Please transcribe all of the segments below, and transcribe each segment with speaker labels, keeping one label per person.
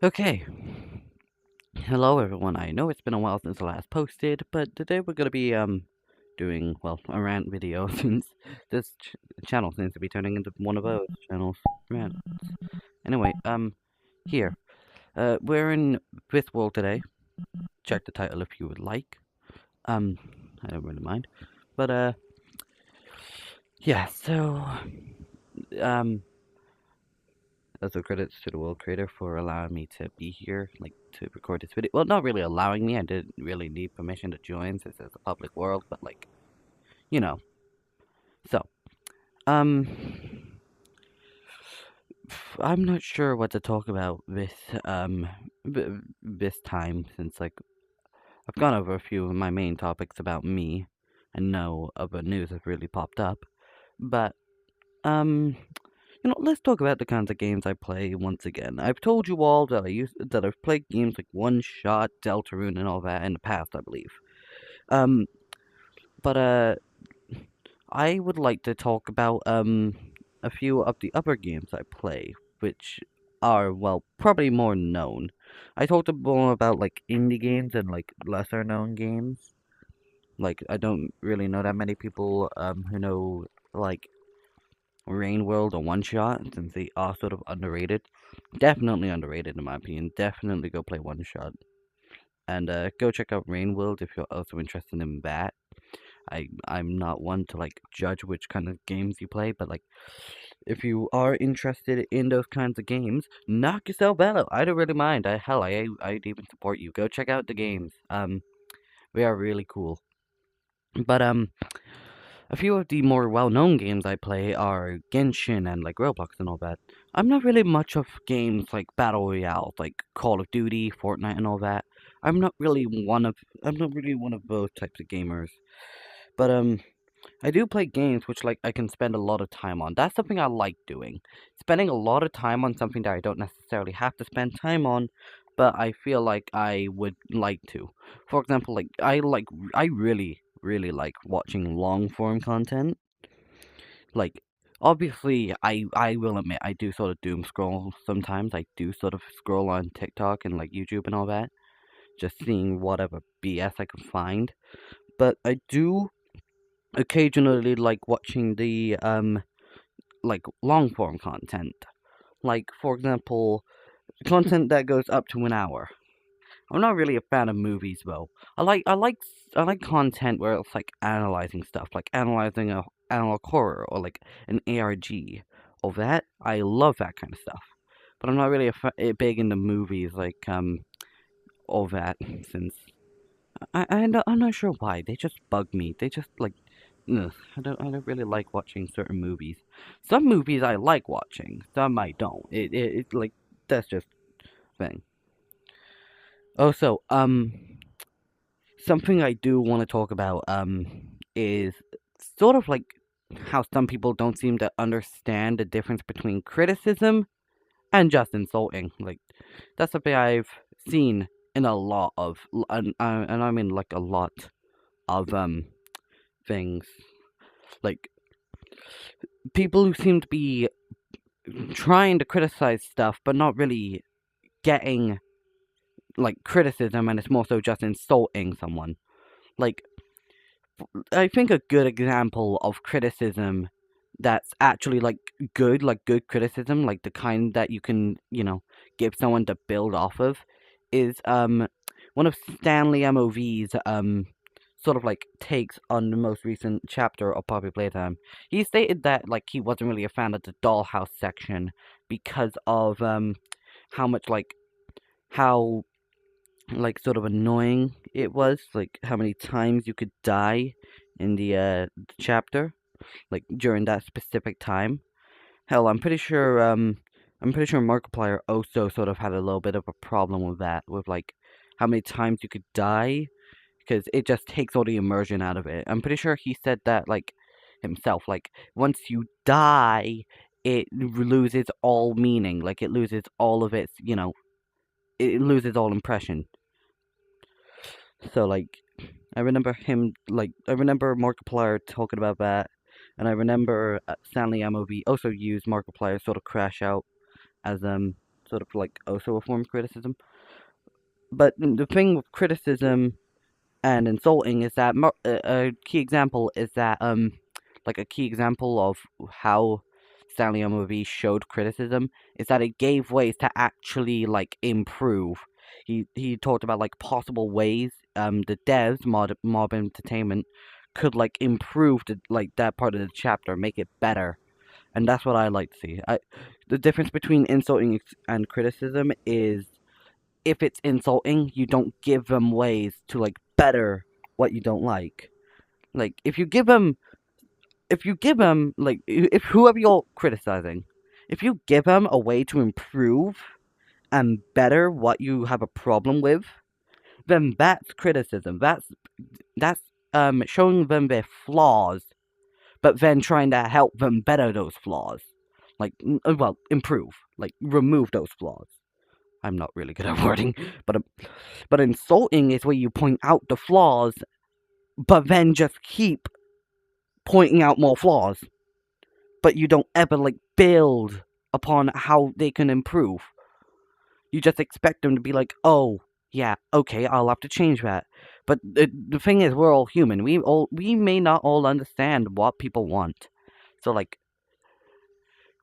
Speaker 1: Okay, hello everyone. I know it's been a while since I last posted, but today we're gonna be doing well a rant video since this channel seems to be turning into one of those channels rant. Anyway, here we're in Fifth World today. Check the title if you would like. Um, I don't really mind, but yeah. So um, also credits to the world creator for allowing me to be here, like, to record this video. Well, not really allowing me, I didn't really need permission to join since it's a public world, but like, you know. So, um, I'm not sure what to talk about this time since, like, I've gone over a few of my main topics about me, and no other news has really popped up. But, um, let's talk about the kinds of games I play once again. I've told you all that I've played games like One Shot, Deltarune, and all that in the past, I believe. Um, but I would like to talk about a few of the other games I play, which are, well, probably more known. I talked more about like indie games and like lesser known games. Like, I don't really know that many people who know like Rain World or One Shot, since they are sort of underrated. Definitely underrated in my opinion. Definitely go play One Shot. And go check out Rain World if you're also interested in that. I'm not one to like judge which kind of games you play, but like if you are interested in those kinds of games, knock yourself out. I don't really mind. I'd even support you. Go check out the games. They are really cool. But a few of the more well-known games I play are Genshin and like Roblox and all that. I'm not really much of games like Battle Royale, like Call of Duty, Fortnite and all that. I'm not really one of I'm not really one of those types of gamers. But I do play games which like I can spend a lot of time on. That's something I like doing. Spending a lot of time on something that I don't necessarily have to spend time on, but I feel like I would like to. For example, I really like watching long form content. Like, obviously I will admit I do sort of doom scroll sometimes. I do sort of scroll on TikTok and like YouTube and all that, just seeing whatever BS I can find. But I do occasionally like watching the like long form content. Like, for example, content that goes up to an hour. I'm not really a fan of movies though. I like content where it's like analyzing stuff, like analyzing a analog horror or like an ARG. Or that I love that kind of stuff. But I'm not really big into movies like all that since I'm not sure why. They just bug me. They just like, ugh, I don't really like watching certain movies. Some movies I like watching, some I don't. It like that's just a thing. Also, something I do want to talk about is sort of like how some people don't seem to understand the difference between criticism and just insulting. Like, that's something I've seen in a lot of, and I mean like a lot of things. Like, people who seem to be trying to criticize stuff but not really getting like criticism, and it's more so just insulting someone. Like, I think a good example of criticism that's actually like good criticism, like the kind that you can, give someone to build off of, is one of Stanley MOV's sort of like takes on the most recent chapter of Poppy Playtime. He stated that like he wasn't really a fan of the dollhouse section because of how much how like sort of annoying it was, like how many times you could die in the chapter, like during that specific time. Hell, I'm pretty sure Markiplier also sort of had a little bit of a problem with that, with like how many times you could die, because it just takes all the immersion out of it. I'm pretty sure he said that like himself, like once you die, it loses all meaning, like it loses all of its, it loses all impression. So like I remember Markiplier talking about that, and I remember Stanley MOV also used Markiplier sort of crash out as sort of like also a form of criticism. But the thing with criticism and insulting is that a key example is that like a key example of how Stanley movie showed criticism is that it gave ways to actually like improve. He talked about like possible ways the devs mob entertainment could like improve like that part of the chapter, make it better, and that's what I like to see. The difference between insulting and criticism is if it's insulting, you don't give them ways to like better what you don't like. Like if you give them like if whoever you're criticizing, if you give them a way to improve and better what you have a problem with, then that's criticism. That's showing them their flaws, but then trying to help them better those flaws. Like well, improve, like remove those flaws. I'm not really good at wording, but insulting is where you point out the flaws, but then just keep pointing out more flaws, but you don't ever like build upon how they can improve. You just expect them to be like, oh yeah, okay, I'll have to change that. But the thing is, we're all human. We may not all understand what people want. So like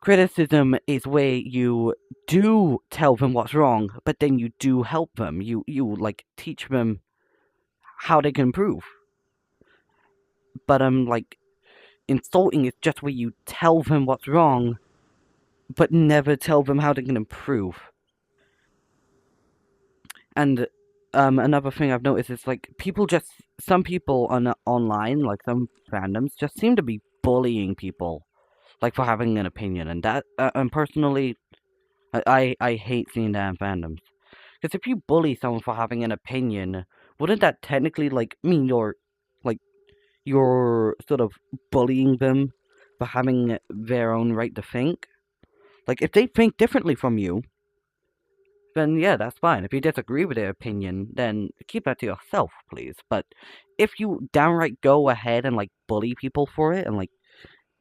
Speaker 1: criticism is where you do tell them what's wrong, but then you do help them. You like teach them how they can improve. But like insulting is just where you tell them what's wrong, but never tell them how they can improve. And another thing I've noticed is like some people on online, like some fandoms, just seem to be bullying people, like for having an opinion, and that and personally, I hate seeing that in fandoms. Because if you bully someone for having an opinion, wouldn't that technically like mean like you're sort of bullying them for having their own right to think? Like if they think differently from you, then yeah, that's fine. If you disagree with their opinion, then keep that to yourself, please. But if you downright go ahead and like bully people for it and like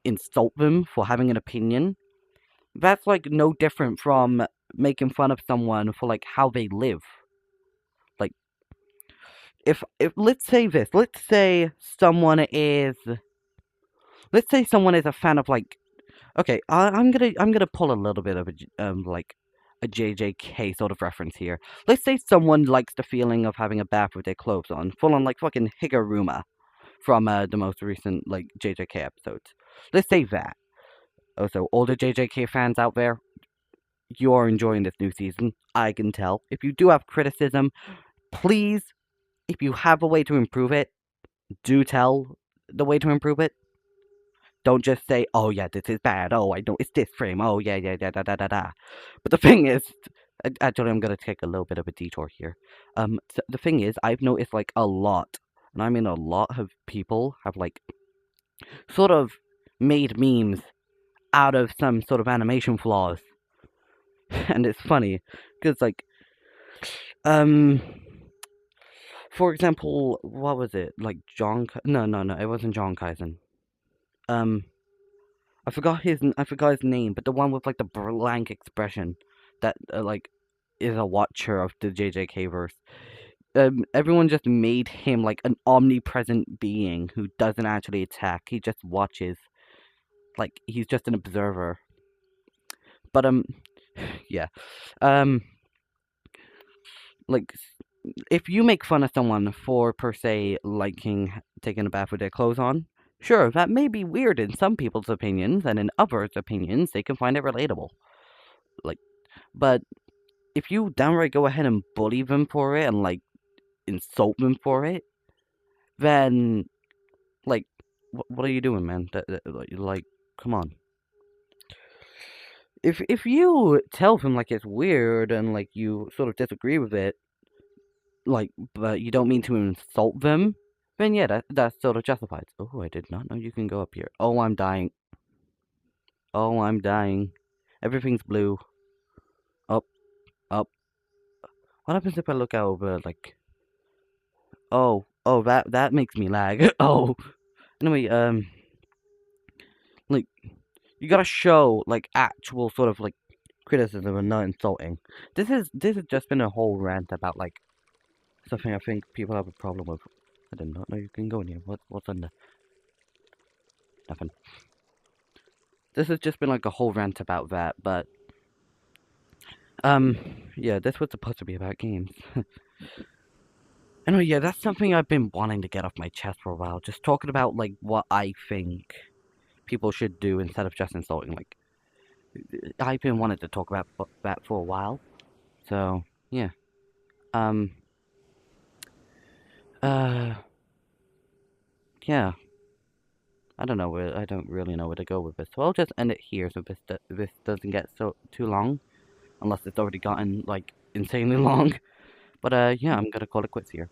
Speaker 1: insult them for having an opinion, that's like no different from making fun of someone for like how they live. Like if let's say this, let's say someone is a fan of like okay, I'm gonna pull a little bit of a like a JJK sort of reference here. Let's say someone likes the feeling of having a bath with their clothes on, full on like fucking Higuruma from the most recent like JJK episodes. Let's say that. Oh, so all the JJK fans out there, you're enjoying this new season. I can tell. If you do have criticism, please, if you have a way to improve it, do tell the way to improve it. Don't just say, "Oh yeah, this is bad. Oh, I know it's this frame. Oh yeah, yeah, da da da da da." But the thing is, actually, I'm gonna take a little bit of a detour here. So the thing is, I've noticed like a lot, and I mean a lot of people have like sort of made memes out of some sort of animation flaws, and it's funny because like um. For example, what was it? Like No, no, no. It wasn't John Kaisen. Um, I forgot his name, but the one with like the blank expression that like is a watcher of the JJK verse. Everyone just made him like an omnipresent being who doesn't actually attack. He just watches. Like he's just an observer. But yeah. Um, like if you make fun of someone for per se liking taking a bath with their clothes on, sure, that may be weird in some people's opinions, and in others' opinions, they can find it relatable. Like, but if you downright go ahead and bully them for it and like insult them for it, then like, what are you doing, man? Like, come on. If you tell them like it's weird and like you sort of disagree with it, like, but you don't mean to insult them, then yeah, that's sort of justified. Oh, I did not know you can go up here. Oh, I'm dying. Oh, I'm dying. Everything's blue. Up, up. What happens if I look out over like? Oh, that makes me lag. Oh, anyway, like you gotta show like actual sort of like criticism and not insulting. This has just been a whole rant about like something I think people have a problem with. I did not know you can go in here. What's under? Nothing. This has just been like a whole rant about that, but um, yeah, this was supposed to be about games. Anyway, yeah, that's something I've been wanting to get off my chest for a while. Just talking about like what I think people should do instead of just insulting. Like I've been wanting to talk about that for a while. So yeah, um, uh, yeah. I don't know where I don't really know where to go with this. So I'll just end it here so this doesn't get so too long, unless it's already gotten like insanely long. But yeah, I'm gonna call it quits here.